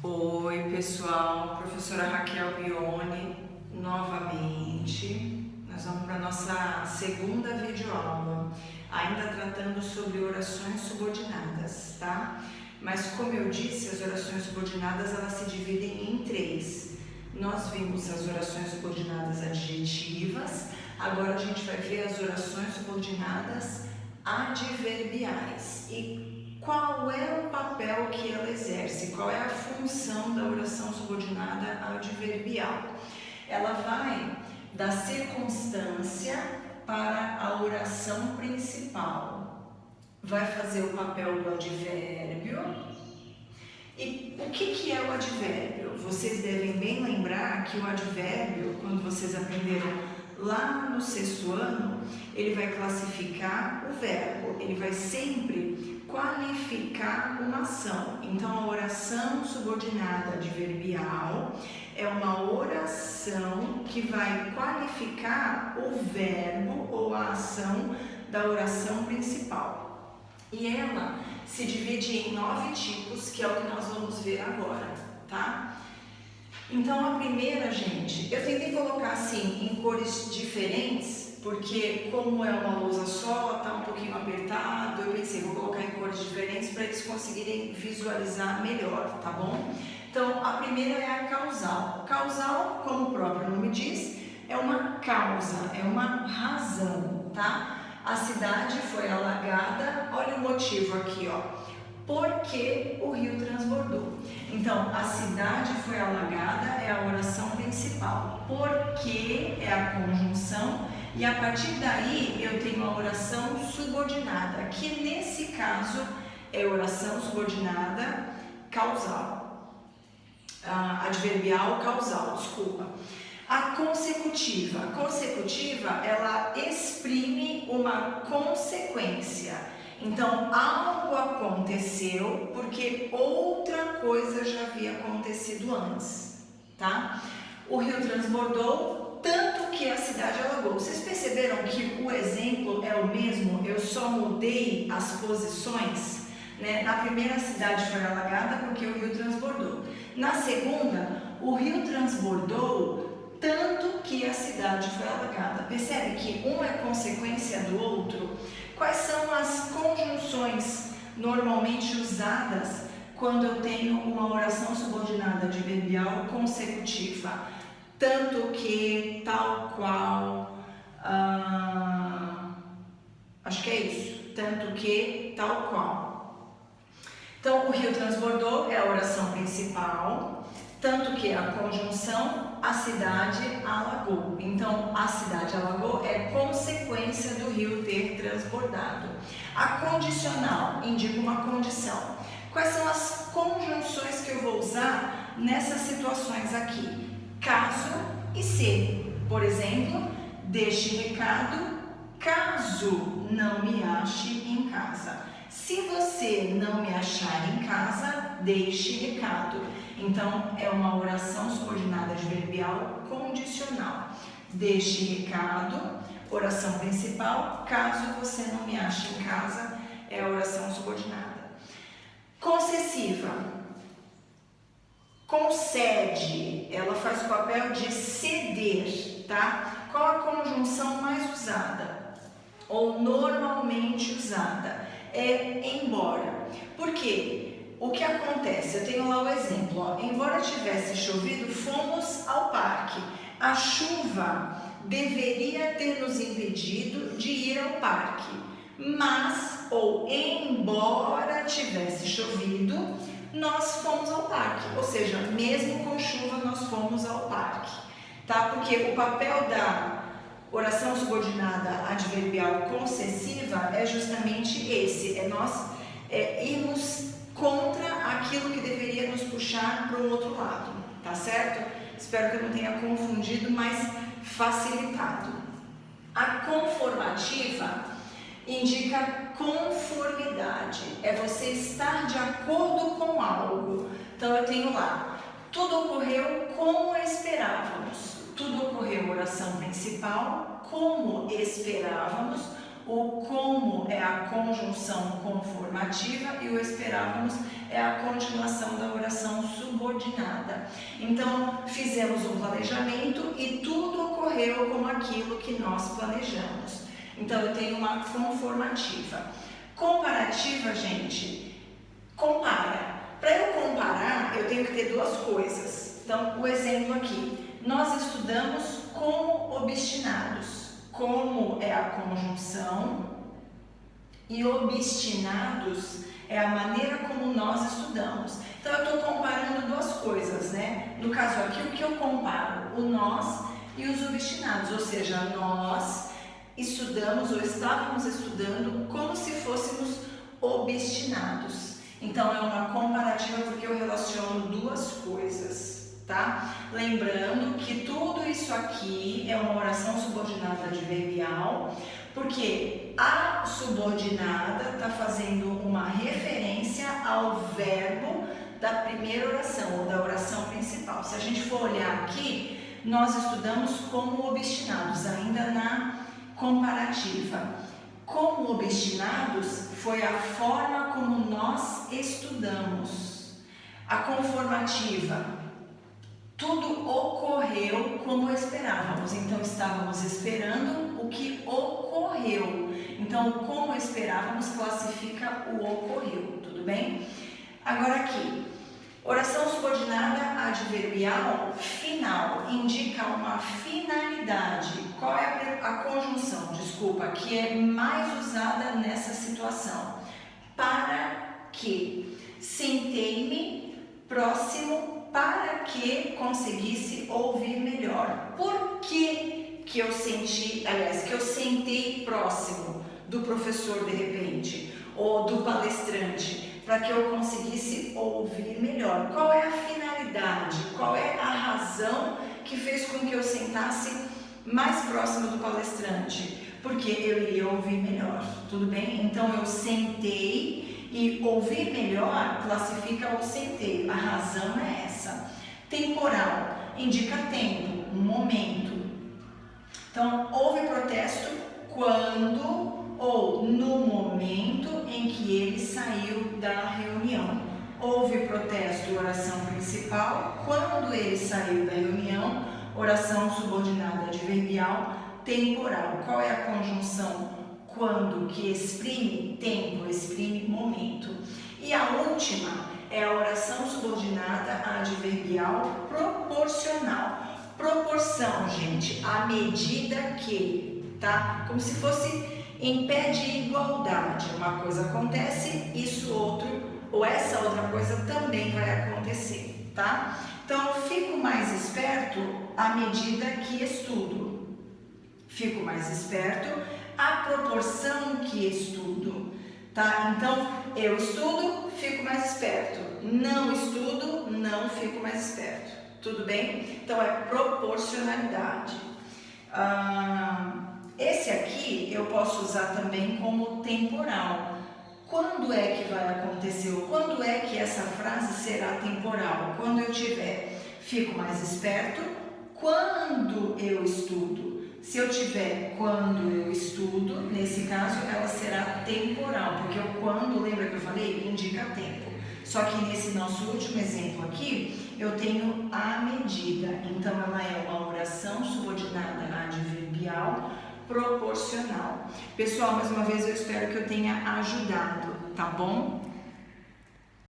Oi pessoal, professora Raquel Bione novamente. Nós vamos para a nossa segunda videoaula, ainda tratando sobre orações subordinadas, tá? Mas como eu disse, as orações subordinadas elas se dividem em três. Nós vimos as orações subordinadas adjetivas, agora a gente vai ver as orações subordinadas adverbiais. E qual é o papel que ela exerce? Qual é a função da oração subordinada adverbial? Ela vai da circunstância para a oração principal. Vai fazer o papel do advérbio. E o que é o advérbio? Vocês devem bem lembrar que o advérbio, quando vocês aprenderam lá no 6º ano, ele vai classificar o verbo, ele vai sempre qualificar uma ação. Então, a oração subordinada adverbial é uma oração que vai qualificar o verbo ou a ação da oração principal. E ela se divide em 9 tipos, que é o que nós vamos ver agora, tá? Então, a primeira, gente, eu tentei colocar assim em cores diferentes, porque como é uma lousa só, tá um pouquinho apertado, eu pensei, vou colocar em cores diferentes para eles conseguirem visualizar melhor, tá bom? Então, a primeira é a causal. Causal, como o próprio nome diz, é uma causa, é uma razão, tá? A cidade foi alagada, olha o motivo aqui, ó. Porque o rio transbordou. Então, a cidade foi alagada é a oração principal. Porque é a conjunção e a partir daí eu tenho a oração subordinada, que nesse caso é oração subordinada causal. Adverbial causal, desculpa. A consecutiva. A consecutiva, ela exprime uma consequência. Então, algo aconteceu porque outra coisa já havia acontecido antes, tá? O rio transbordou, tanto que a cidade alagou. Vocês perceberam que o exemplo é o mesmo? Eu só mudei as posições, né? Na primeira, a cidade foi alagada porque o rio transbordou. Na segunda, o rio transbordou, tanto que a cidade foi alagada. Percebe que um é consequência do outro? Quais são as conjunções normalmente usadas quando eu tenho uma oração subordinada adverbial consecutiva? Tanto que, tal qual, acho que é isso, tanto que, tal qual. Então, o rio transbordou é a oração principal, tanto que a conjunção, a cidade alagou. Então, a cidade alagou é consequência do rio ter transbordado. A condicional indica uma condição. Quais são as conjunções que eu vou usar nessas situações aqui? Caso e se. Por exemplo, deixe recado caso não me ache em casa. Se você não me achar em casa, deixe recado. Então, é uma oração subordinada adverbial condicional. Deixe recado, oração principal, caso você não me ache em casa, é a oração subordinada. Concessiva. Concede, ela faz o papel de ceder, tá? Qual a conjunção mais usada? Ou normalmente usada? É embora. Por quê? O que acontece? Eu tenho lá o exemplo, ó. Embora tivesse chovido, fomos ao parque. A chuva deveria ter nos impedido de ir ao parque, mas, ou embora tivesse chovido, nós fomos ao parque. Ou seja, mesmo com chuva, nós fomos ao parque, tá? Porque o papel da oração subordinada adverbial concessiva é justamente esse, é nós irmos contra aquilo que deveria nos puxar para o outro lado, tá certo? Espero que eu não tenha confundido, mas facilitado. A conformativa indica conformidade, é você estar de acordo com algo. Então eu tenho lá, tudo ocorreu como esperávamos. Tudo ocorreu, oração principal, como esperávamos. O como é a conjunção conformativa e o esperávamos é a continuação da oração subordinada. Então, fizemos um planejamento e tudo ocorreu como aquilo que nós planejamos. Então, eu tenho uma conformativa. Comparativa, gente, compara. Para eu comparar, eu tenho que ter duas coisas. Então, o exemplo aqui. Nós estudamos como obstinados. Como é a conjunção e obstinados é a maneira como nós estudamos. Então, eu estou comparando duas coisas, né? No caso aqui, o que eu comparo? O nós e os obstinados, ou seja, nós estudamos ou estávamos estudando como se fôssemos obstinados. Então, é uma comparativa porque eu relaciono duas coisas, tá? Lembrando que tudo isso aqui é uma oração subordinada adverbial, porque a subordinada está fazendo uma referência ao verbo da primeira oração, ou da oração principal. Se a gente for olhar aqui, nós estudamos como obstinados, ainda na comparativa. Como obstinados foi a forma como nós estudamos. A conformativa, tudo ocorreu como esperávamos. Então, estávamos esperando o que ocorreu. Então, como esperávamos classifica o ocorreu, tudo bem? Agora aqui, oração subordinada adverbial final, indica uma finalidade. Qual é a conjunção, desculpa, que é mais usada nessa situação? Para que. Sentei-me próximo para que conseguisse ouvir melhor. Por que eu sentei próximo do professor de repente, ou do palestrante, para que eu conseguisse ouvir melhor? Qual é a finalidade? Qual é a razão que fez com que eu sentasse mais próximo do palestrante? Porque eu iria ouvir melhor, tudo bem? Então eu sentei e ouvir melhor classifica o sentei. A razão é essa. Temporal indica tempo, um momento. Então, houve protesto quando ou no momento em que ele saiu da reunião. Houve protesto, oração principal, quando ele saiu da reunião, oração subordinada adverbial, temporal. Qual é a conjunção? Quando, que exprime tempo, exprime momento. E a última é a oração subordinada adverbial proporcional. Proporção, gente, à medida que, tá? Como se fosse em pé de igualdade. Uma coisa acontece, isso outro, ou essa outra coisa também vai acontecer, tá? Então, eu fico mais esperto à medida que estudo. Fico mais esperto à proporção que estudo, tá? Então, eu estudo, fico mais esperto. Não estudo, não fico mais esperto. Tudo bem? Então, é proporcionalidade. Esse aqui eu posso usar também como temporal. Quando é que vai acontecer? Ou quando é que essa frase será temporal? Quando eu tiver, fico mais esperto quando eu estudo. Se eu tiver quando eu estudo, nesse caso ela será temporal, porque o quando, lembra que eu falei? Indica tempo. Só que nesse nosso último exemplo aqui, eu tenho a medida. Então ela é uma oração subordinada adverbial proporcional. Pessoal, mais uma vez eu espero que eu tenha ajudado, tá bom?